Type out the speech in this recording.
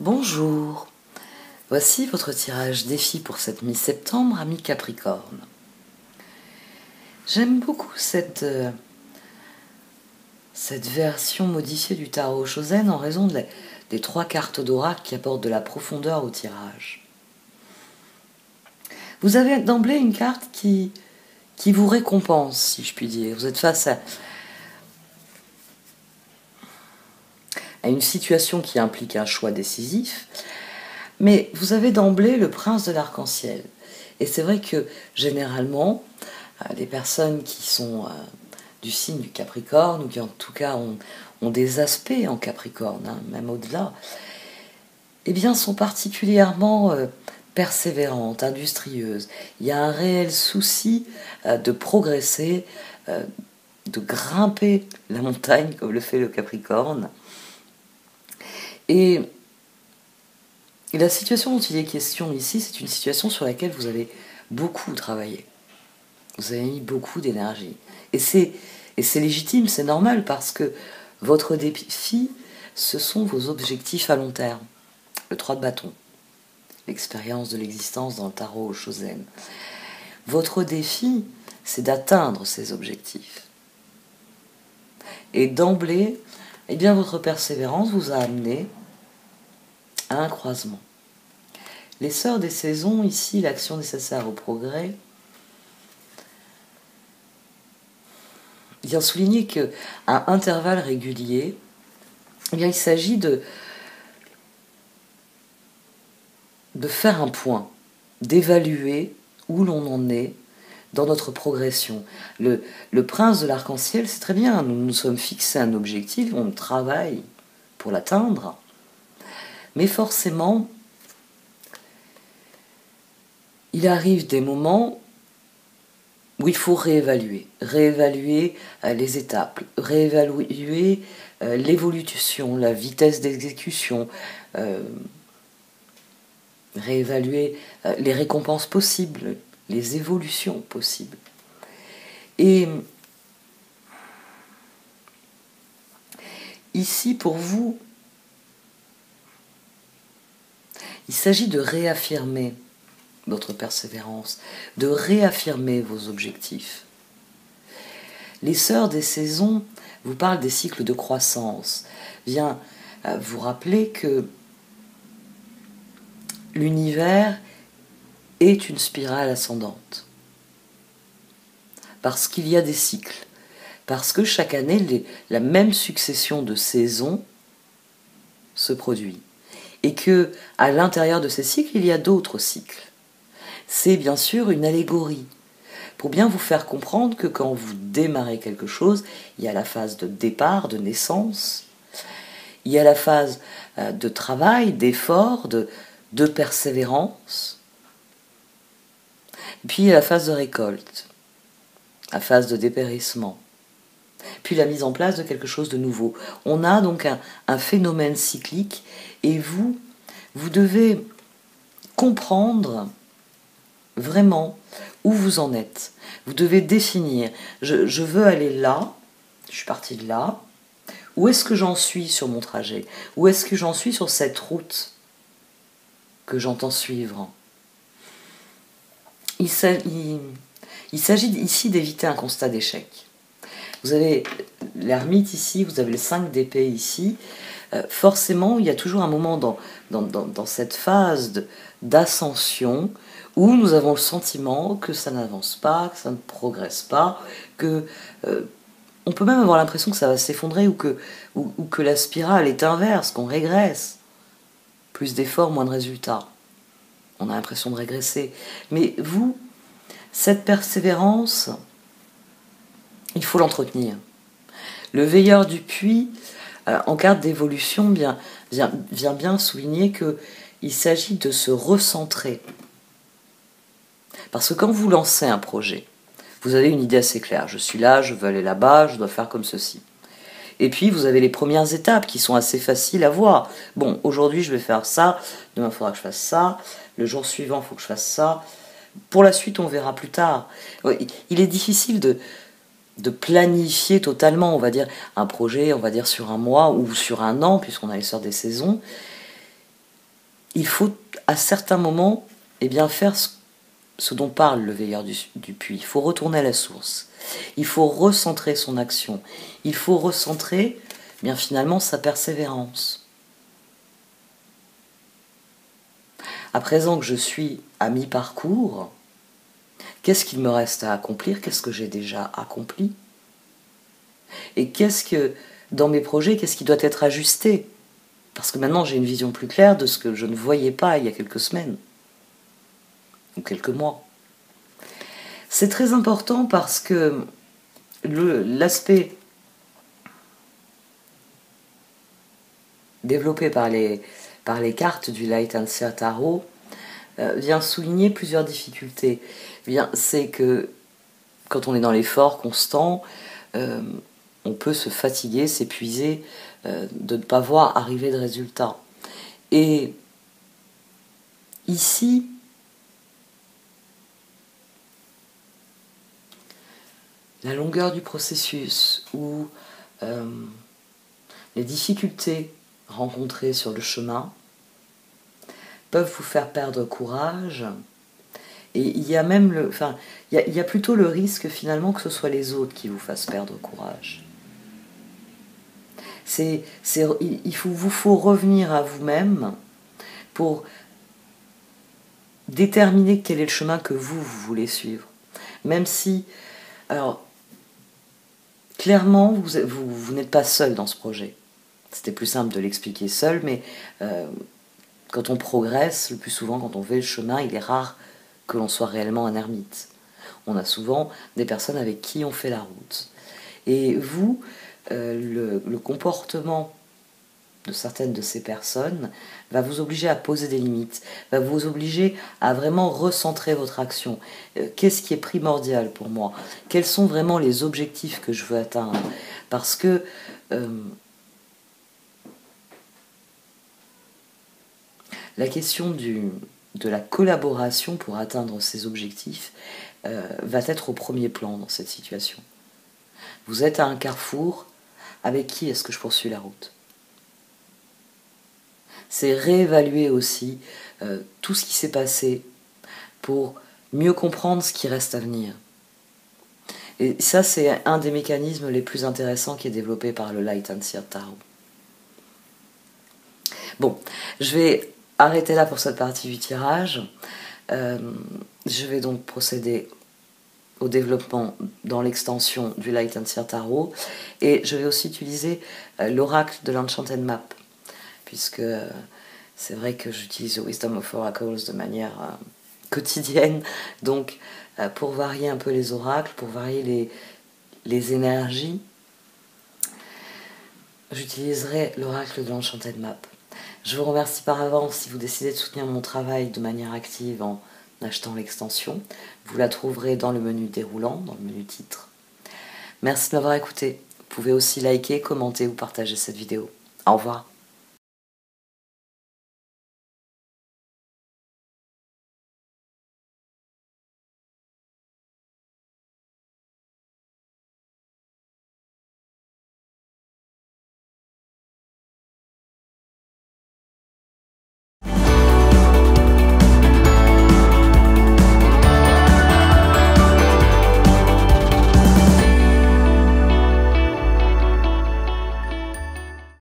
Bonjour, voici votre tirage défi pour cette mi-septembre à mi-Capricorne. J'aime beaucoup cette version modifiée du tarot Chosen en raison des 3 cartes d'oracle qui apportent de la profondeur au tirage. Vous avez d'emblée une carte qui vous récompense, si je puis dire. Vous êtes face à une situation qui implique un choix décisif, mais vous avez d'emblée le prince de l'arc-en-ciel. Et c'est vrai que généralement, les personnes qui sont du signe du Capricorne, ou qui en tout cas ont des aspects en Capricorne, même au-delà, eh bien sont particulièrement persévérantes, industrieuses. Il y a un réel souci de progresser, de grimper la montagne, comme le fait le Capricorne. Et la situation dont il est question ici, c'est une situation sur laquelle vous avez beaucoup travaillé. Vous avez mis beaucoup d'énergie. Et c'est légitime, c'est normal, parce que votre défi, ce sont vos objectifs à long terme. Le 3 de bâton, l'expérience de l'existence dans le tarot Chosen. Votre défi, c'est d'atteindre ces objectifs. Et d'emblée, eh bien, votre persévérance vous a amené à un croisement. Les sœurs des saisons, ici, l'action nécessaire au progrès, vient souligner qu'à intervalles réguliers, eh bien, il s'agit de faire un point, d'évaluer où l'on en est dans notre progression. Le prince de l'arc-en-ciel, c'est très bien, nous nous sommes fixés un objectif, on travaille pour l'atteindre, mais forcément, il arrive des moments où il faut réévaluer les étapes, réévaluer l'évolution, la vitesse d'exécution, réévaluer les récompenses possibles, les évolutions possibles. Et ici, pour vous, il s'agit de réaffirmer votre persévérance, de réaffirmer vos objectifs. Les sœurs des saisons vous parlent des cycles de croissance. Vient vous rappeler que l'univers est une spirale ascendante. Parce qu'il y a des cycles. Parce que chaque année, la même succession de saisons se produit. Et que, à l'intérieur de ces cycles, il y a d'autres cycles. C'est bien sûr une allégorie, pour bien vous faire comprendre que quand vous démarrez quelque chose, il y a la phase de départ, de naissance, il y a la phase de travail, d'effort, de persévérance, puis il y a la phase de récolte, la phase de dépérissement, puis la mise en place de quelque chose de nouveau. On a donc un phénomène cyclique, et vous devez comprendre vraiment où vous en êtes. Vous devez définir, je veux aller là, je suis parti de là, où est-ce que j'en suis sur mon trajet? Où est-ce que j'en suis sur cette route que j'entends suivre? Il s'agit ici d'éviter un constat d'échec. Vous avez l'ermite ici, vous avez le 5 d'épée ici. Forcément, il y a toujours un moment dans cette phase d'ascension où nous avons le sentiment que ça n'avance pas, que ça ne progresse pas, que on peut même avoir l'impression que ça va s'effondrer ou que la spirale est inverse, qu'on régresse. Plus d'efforts, moins de résultats. On a l'impression de régresser. Mais vous, cette persévérance, il faut l'entretenir. Le veilleur du puits, en carte d'évolution, vient bien souligner qu'il s'agit de se recentrer. Parce que quand vous lancez un projet, vous avez une idée assez claire. Je suis là, je veux aller là-bas, je dois faire comme ceci. Et puis, vous avez les premières étapes qui sont assez faciles à voir. Bon, aujourd'hui, je vais faire ça. Demain, il faudra que je fasse ça. Le jour suivant, il faut que je fasse ça. Pour la suite, on verra plus tard. Il est difficile de planifier totalement, on va dire, un projet, on va dire sur un mois ou sur un an, puisqu'on a les sœurs des saisons. il faut à certains moments faire ce dont parle le veilleur du puits. Il faut retourner à la source. Il faut recentrer son action. Il faut recentrer finalement sa persévérance. À présent que je suis à mi-parcours, qu'est-ce qu'il me reste à accomplir? Qu'est-ce que j'ai déjà accompli? Et qu'est-ce que, dans mes projets, qu'est-ce qui doit être ajusté? Parce que maintenant j'ai une vision plus claire de ce que je ne voyais pas il y a quelques semaines ou quelques mois. C'est très important parce que l'aspect développé par les cartes du Light and Seer Tarot vient souligner plusieurs difficultés. C'est que quand on est dans l'effort constant, on peut se fatiguer, s'épuiser, de ne pas voir arriver de résultats. Et ici, la longueur du processus ou les difficultés rencontrées sur le chemin peuvent vous faire perdre courage. Et il y a même il y a plutôt le risque finalement que ce soit les autres qui vous fassent perdre courage. Vous faut revenir à vous-même pour déterminer quel est le chemin que vous voulez suivre. Même si, alors, clairement, vous n'êtes pas seul dans ce projet. C'était plus simple de l'expliquer seul, mais quand on progresse, le plus souvent, quand on fait le chemin, il est rare que l'on soit réellement un ermite. On a souvent des personnes avec qui on fait la route. Et vous, le comportement de certaines de ces personnes va vous obliger à poser des limites, va vous obliger à vraiment recentrer votre action. Qu'est-ce qui est primordial pour moi? Quels sont vraiment les objectifs que je veux atteindre? Parce que la question de la collaboration pour atteindre ces objectifs va être au premier plan dans cette situation. Vous êtes à un carrefour, avec qui est-ce que je poursuis la route? C'est réévaluer aussi tout ce qui s'est passé pour mieux comprendre ce qui reste à venir. Et ça, c'est un des mécanismes les plus intéressants qui est développé par le Light and Seer Tarot. Bon, je vais arrêter là pour cette partie du tirage. Je vais donc procéder au développement dans l'extension du Light and Seer Tarot, et je vais aussi utiliser l'oracle de l'Enchanted Map, puisque c'est vrai que j'utilise le Wisdom of Oracles de manière quotidienne, donc pour varier un peu les oracles, pour varier les énergies, j'utiliserai l'oracle de l'Enchanted Map. Je vous remercie par avance si vous décidez de soutenir mon travail de manière active en achetant l'extension. Vous la trouverez dans le menu déroulant, dans le menu titre. Merci de m'avoir écouté. Vous pouvez aussi liker, commenter ou partager cette vidéo. Au revoir.